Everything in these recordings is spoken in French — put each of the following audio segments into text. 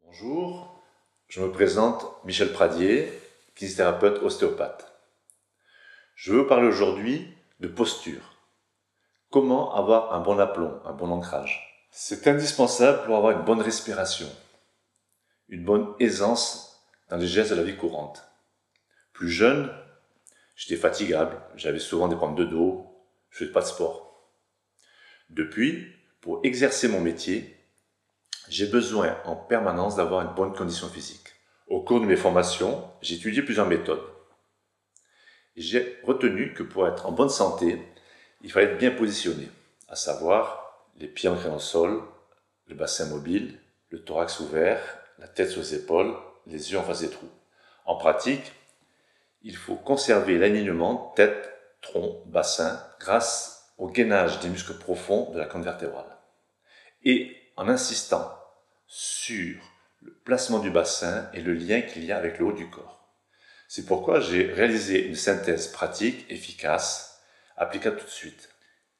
Bonjour, je me présente Michel Pradier, kinésithérapeute ostéopathe. Je veux vous parler aujourd'hui de posture. Comment avoir un bon aplomb, un bon ancrage? C'est indispensable pour avoir une bonne respiration, une bonne aisance dans les gestes de la vie courante. Plus jeune, j'étais fatigable, j'avais souvent des problèmes de dos, je ne faisais pas de sport. Depuis, pour exercer mon métier, j'ai besoin en permanence d'avoir une bonne condition physique. Au cours de mes formations, j'ai étudié plusieurs méthodes. J'ai retenu que pour être en bonne santé, il fallait être bien positionné, à savoir les pieds ancrés dans le sol, le bassin mobile, le thorax ouvert, la tête sur les épaules, les yeux en face des trous. En pratique, il faut conserver l'alignement tête, tronc, bassin grâce au gainage des muscles profonds de la colonne vertébrale. Et en insistant sur le placement du bassin et le lien qu'il y a avec le haut du corps. C'est pourquoi j'ai réalisé une synthèse pratique, efficace, applicable tout de suite.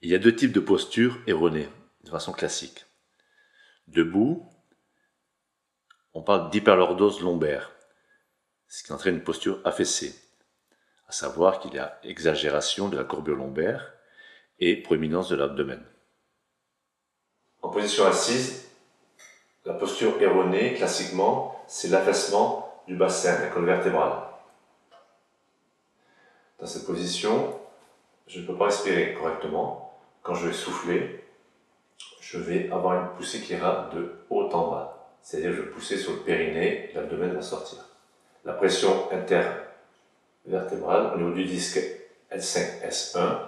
Il y a deux types de postures erronées, de façon classique. Debout, on parle d'hyperlordose lombaire, ce qui entraîne une posture affaissée, à savoir qu'il y a exagération de la courbure lombaire et proéminence de l'abdomen. En position assise, la posture erronée, classiquement, c'est l'affaissement du bassin, de la colonne vertébrale. Dans cette position, je ne peux pas respirer correctement. Quand je vais souffler, je vais avoir une poussée qui ira de haut en bas. C'est-à-dire que je vais pousser sur le périnée, l'abdomen va sortir. La pression intervertébrale au niveau du disque L5-S1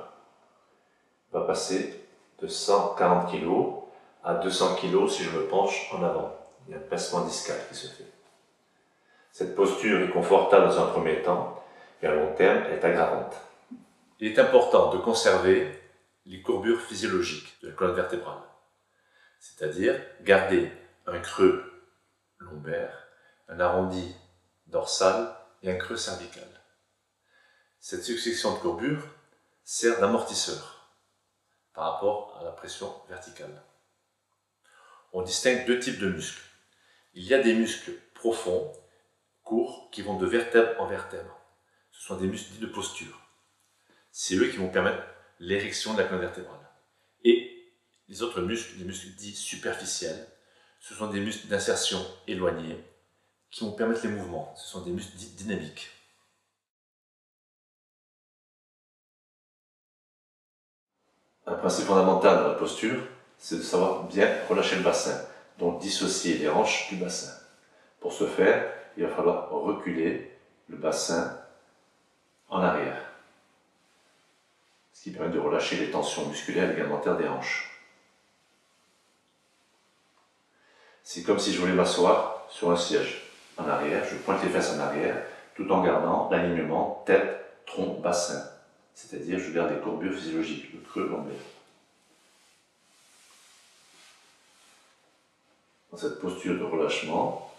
va passer de 140 kg à 200 kg si je me penche en avant. Il y a un pincement discal qui se fait. Cette posture est confortable dans un premier temps, et à long terme, elle est aggravante. Il est important de conserver les courbures physiologiques de la colonne vertébrale, c'est-à-dire garder un creux lombaire, un arrondi dorsal et un creux cervical. Cette succession de courbures sert d'amortisseur par rapport à la pression verticale. On distingue deux types de muscles. Il y a des muscles profonds, courts, qui vont de vertèbre en vertèbre. Ce sont des muscles dits de posture. C'est eux qui vont permettre l'érection de la colonne vertébrale. Et les autres muscles, les muscles dits superficiels, ce sont des muscles d'insertion éloignés qui vont permettre les mouvements. Ce sont des muscles dits dynamiques. Un principe fondamental dans la posture, c'est de savoir bien relâcher le bassin, donc dissocier les hanches du bassin. Pour ce faire, il va falloir reculer le bassin en arrière, ce qui permet de relâcher les tensions musculaires et ligamentaires des hanches. C'est comme si je voulais m'asseoir sur un siège en arrière, je pointe les fesses en arrière, tout en gardant l'alignement tête, tronc, bassin. C'est-à-dire je garde les courbures physiologiques, le creux lombaire. Dans cette posture de relâchement,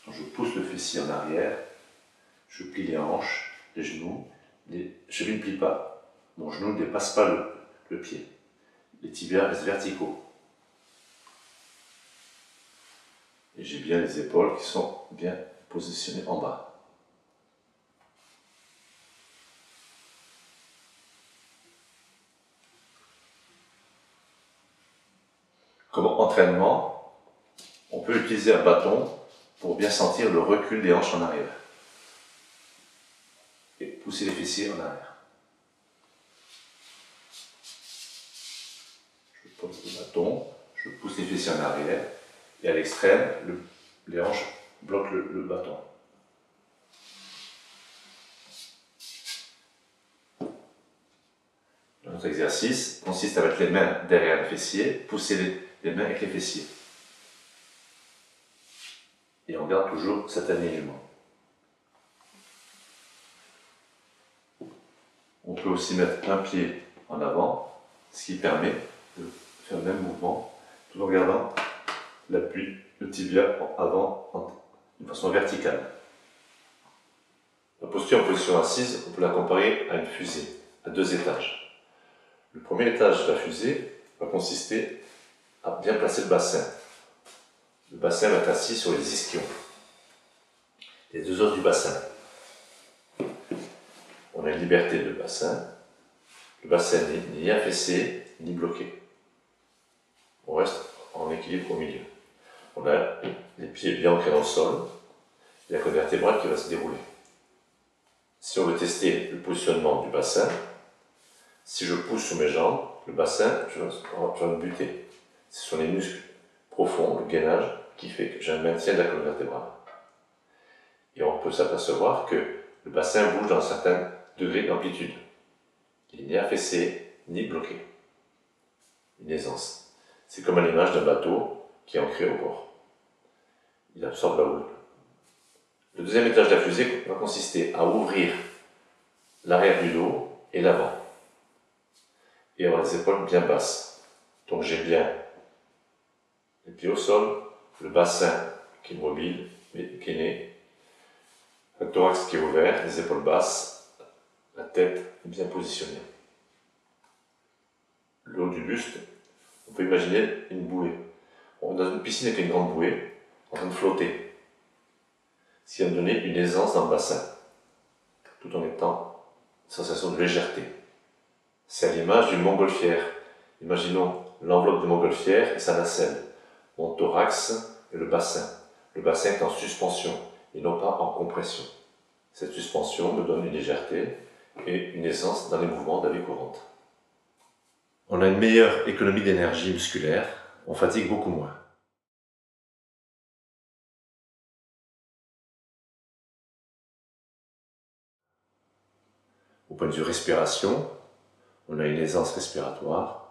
quand je pousse le fessier en arrière, je plie les hanches, les genoux, les chevilles ne plient pas. Mon genou ne dépasse pas le pied. Les tibias restent verticaux. Et j'ai bien les épaules qui sont bien positionnées en bas. Comme entraînement, on peut utiliser un bâton pour bien sentir le recul des hanches en arrière. Et pousser les fessiers en arrière. Je pose le bâton, je pousse les fessiers en arrière, et à l'extrême, les hanches bloquent le bâton. Notre exercice consiste à mettre les mains derrière les fessiers, pousser les mains avec les fessiers. Et on garde toujours cet alignement. On peut aussi mettre un pied en avant, ce qui permet de faire le même mouvement, tout en gardant l'appui, le tibia en avant, de façon verticale. La posture en position assise, on peut la comparer à une fusée, à deux étages. Le premier étage de la fusée va consister à bien placer le bassin. Le bassin va être assis sur les ischions, les deux os du bassin. On a une liberté de bassin. Le bassin n'est ni affaissé ni bloqué. On reste en équilibre au milieu. On a les pieds bien ancrés dans le sol et la colonne vertébrale qui va se dérouler. Si on veut tester le positionnement du bassin, si je pousse sur mes jambes, le bassin, je vais me buter. Ce sont les muscles profonds, le gainage, qui fait que j'ai un maintien de la colonne vertébrale. Et on peut s'apercevoir que le bassin bouge dans un certain degré d'amplitude. Il n'est ni affaissé, ni bloqué. Une aisance. C'est comme à l'image d'un bateau qui est ancré au port. Il absorbe la houle. Le deuxième étage de la fusée va consister à ouvrir l'arrière du dos et l'avant. Et avoir les épaules bien basses. Donc j'ai bien les pieds au sol, le bassin qui est mobile, mais qui est né, le thorax qui est ouvert, les épaules basses, la tête bien positionnée. Le haut du buste, on peut imaginer une bouée. On est dans une piscine avec une grande bouée, en train de flotter. Ce qui va me donner une aisance dans le bassin, tout en étant une sensation de légèreté. C'est à l'image d'une montgolfière. Imaginons l'enveloppe de montgolfière et sa nacelle. Mon thorax et le bassin. Le bassin est en suspension et non pas en compression. Cette suspension me donne une légèreté et une aisance dans les mouvements de la vie courante. On a une meilleure économie d'énergie musculaire, on fatigue beaucoup moins. Au point de vue respiration, on a une aisance respiratoire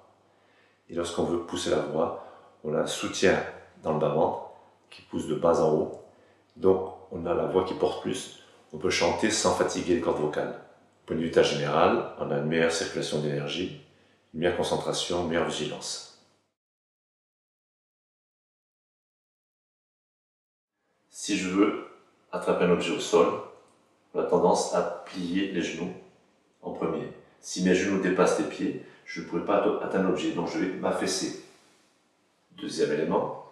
et lorsqu'on veut pousser la voix, on a un soutien dans le bas-ventre qui pousse de bas en haut. Donc on a la voix qui porte plus, on peut chanter sans fatiguer les cordes vocales. Au point de vue état général, on a une meilleure circulation d'énergie, une meilleure concentration, une meilleure vigilance. Si je veux attraper un objet au sol, on a tendance à plier les genoux en premier. Si mes genoux dépassent les pieds, je ne pourrai pas atteindre l'objet, donc je vais m'affaisser. Deuxième élément,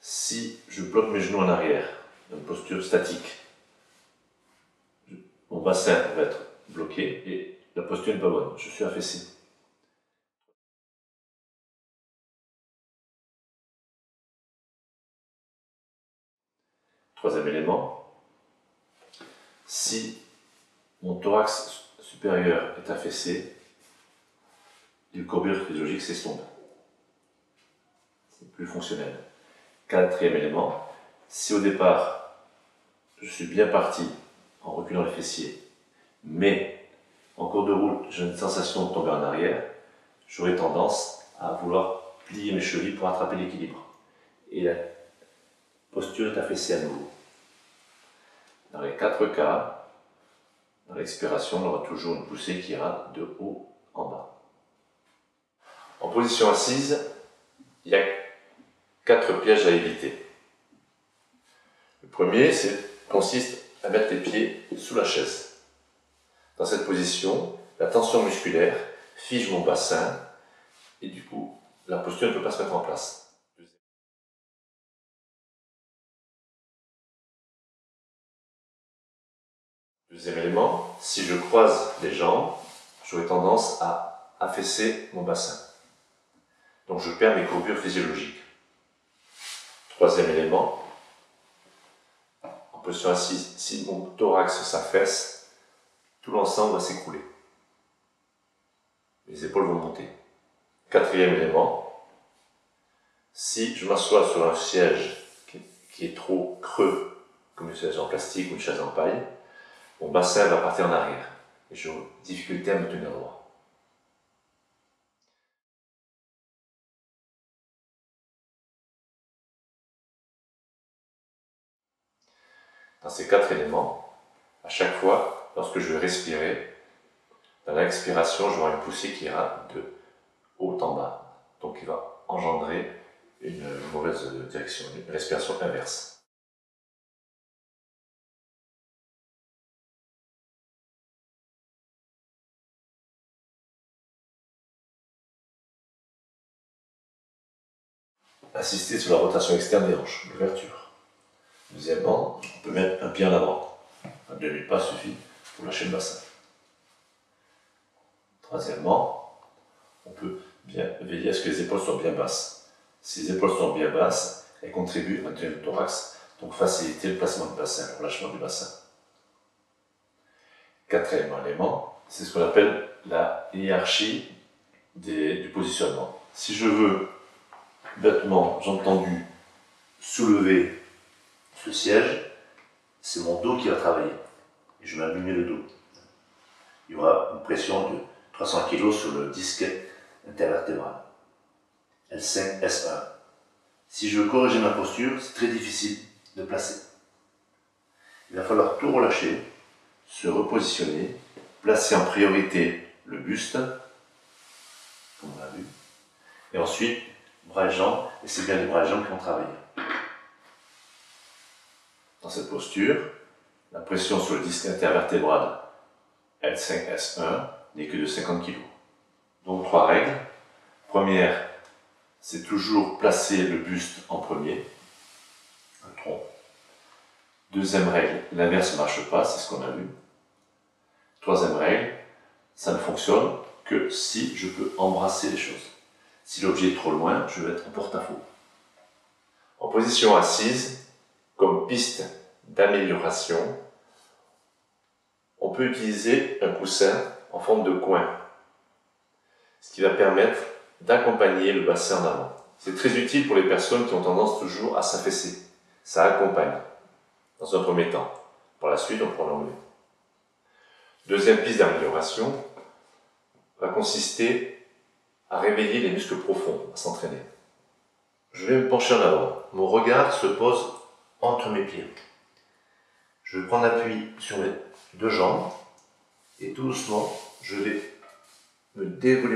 si je bloque mes genoux en arrière, dans une posture statique, mon bassin va être bloqué et la posture n'est pas bonne, je suis affaissé. Troisième élément, si mon thorax supérieur est affaissé, les courbures physiologiques s'estompent. C'est plus fonctionnel. Quatrième élément, si au départ, je suis bien parti en reculant les fessiers, mais en cours de route, j'ai une sensation de tomber en arrière, j'aurai tendance à vouloir plier mes chevilles pour attraper l'équilibre. Et la posture est affaissée à nouveau. Dans les 4 cas, dans l'expiration, on aura toujours une poussée qui ira de haut en bas. En position assise, il y a 4 pièges à éviter. Le premier consiste à mettre les pieds sous la chaise. Dans cette position, la tension musculaire fige mon bassin et du coup, la posture ne peut pas se mettre en place. Deuxième élément, si je croise les jambes, j'aurai tendance à affaisser mon bassin. Donc je perds mes courbures physiologiques. Troisième élément, en position assise, si mon thorax s'affaisse, tout l'ensemble va s'écrouler. Les épaules vont monter. Quatrième élément, si je m'assois sur un siège qui est trop creux, comme une chaise en plastique ou une chaise en paille, mon bassin va partir en arrière et j'aurai difficulté à me tenir droit. Dans ces 4 éléments, à chaque fois, lorsque je vais respirer, dans l'expiration, j'aurai une poussée qui ira de haut en bas. Donc il va engendrer une mauvaise direction, une respiration inverse. insister sur la rotation externe des hanches, l'ouverture. Deuxièmement, on peut mettre un pied en avant. Un demi-pas suffit pour lâcher le bassin. Troisièmement, on peut bien veiller à ce que les épaules soient bien basses. Si les épaules sont bien basses, elles contribuent à maintenir le thorax, donc faciliter le placement du bassin, le relâchement du bassin. Quatrième élément, c'est ce qu'on appelle la hiérarchie du positionnement. Si je veux, bêtement, j'ai entendu, soulever ce siège, c'est mon dos qui va travailler. Et je vais abîmer le dos. Il y aura une pression de 300 kg sur le disque intervertébral. L5, S1. Si je veux corriger ma posture, c'est très difficile de placer. Il va falloir tout relâcher, se repositionner, placer en priorité le buste, comme on l'a vu, et ensuite bras et jambes, et c'est bien les bras et jambes qui vont travailler. Dans cette posture, la pression sur le disque intervertébral L5-S1 n'est que de 50 kg. Donc 3 règles. Première, c'est toujours placer le buste en premier, le tronc. Deuxième règle, l'inverse ne marche pas, c'est ce qu'on a vu. Troisième règle, ça ne fonctionne que si je peux embrasser les choses. Si l'objet est trop loin, je vais être en porte-à-faux. En position assise, comme piste d'amélioration, on peut utiliser un coussin en forme de coin, ce qui va permettre d'accompagner le bassin en avant. C'est très utile pour les personnes qui ont tendance toujours à s'affaisser. Ça accompagne, dans un premier temps. Par la suite, on prend l'enlever. Deuxième piste d'amélioration va consister à réveiller les muscles profonds, à s'entraîner. Je vais me pencher en avant. Mon regard se pose entre mes pieds. Je vais prendre appui sur mes deux jambes et tout doucement, je vais me dérouler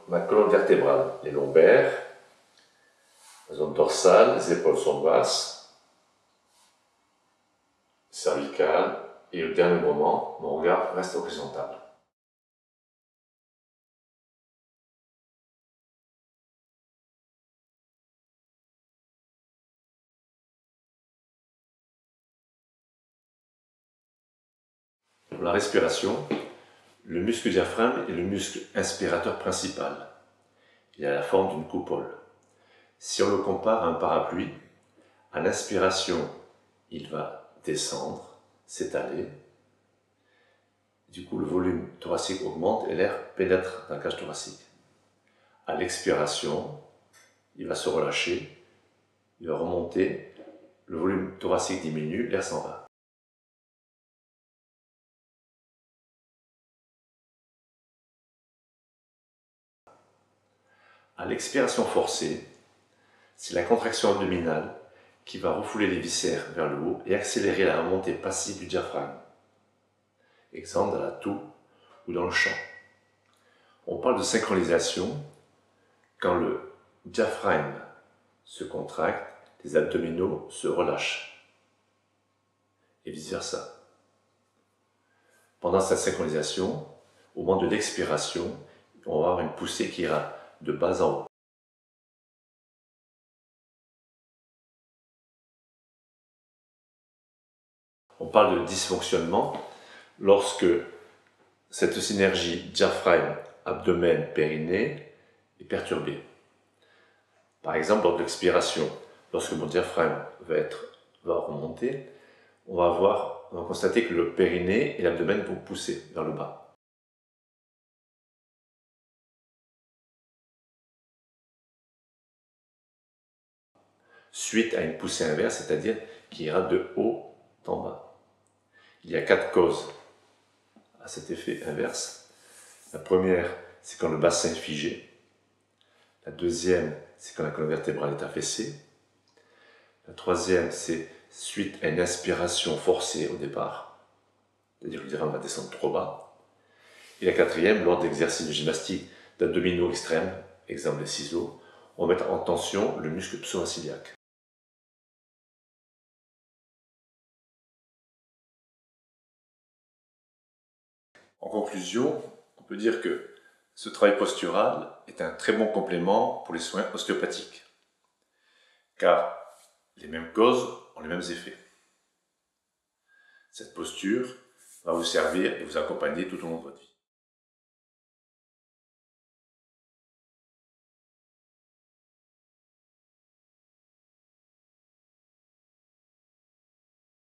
ma colonne vertébrale, les lombaires, la zone dorsale, les épaules sont basses, cervicale, et au dernier moment, mon regard reste horizontal. Pour la respiration, le muscle diaphragme est le muscle inspirateur principal. Il a la forme d'une coupole. Si on le compare à un parapluie, à l'inspiration, il va descendre, s'étaler. Du coup, le volume thoracique augmente et l'air pénètre dans la cage thoracique. À l'expiration, il va se relâcher, il va remonter, le volume thoracique diminue, l'air s'en va. À l'expiration forcée, c'est la contraction abdominale qui va refouler les viscères vers le haut et accélérer la remontée passive du diaphragme. Exemple dans la toux ou dans le chant. On parle de synchronisation quand le diaphragme se contracte, les abdominaux se relâchent et vice versa. Pendant cette synchronisation, au moment de l'expiration, on va avoir une poussée qui ira de bas en haut. On parle de dysfonctionnement lorsque cette synergie diaphragme, abdomen, périnée est perturbée. Par exemple, lors de l'expiration, lorsque mon diaphragme va remonter, on va constater que le périnée et l'abdomen vont pousser vers le bas. Suite à une poussée inverse, c'est-à-dire qui ira de haut en bas. Il y a 4 causes à cet effet inverse. La première, c'est quand le bassin est figé. La deuxième, c'est quand la colonne vertébrale est affaissée. La troisième, c'est suite à une inspiration forcée au départ, c'est-à-dire que le diaphragme va descendre trop bas. Et la quatrième, lors d'exercices de gymnastique d'abdominaux extrêmes, exemple les ciseaux, on va mettre en tension le muscle pseudo-ciliaque. En conclusion, on peut dire que ce travail postural est un très bon complément pour les soins ostéopathiques. car les mêmes causes ont les mêmes effets. Cette posture va vous servir et vous accompagner tout au long de votre vie.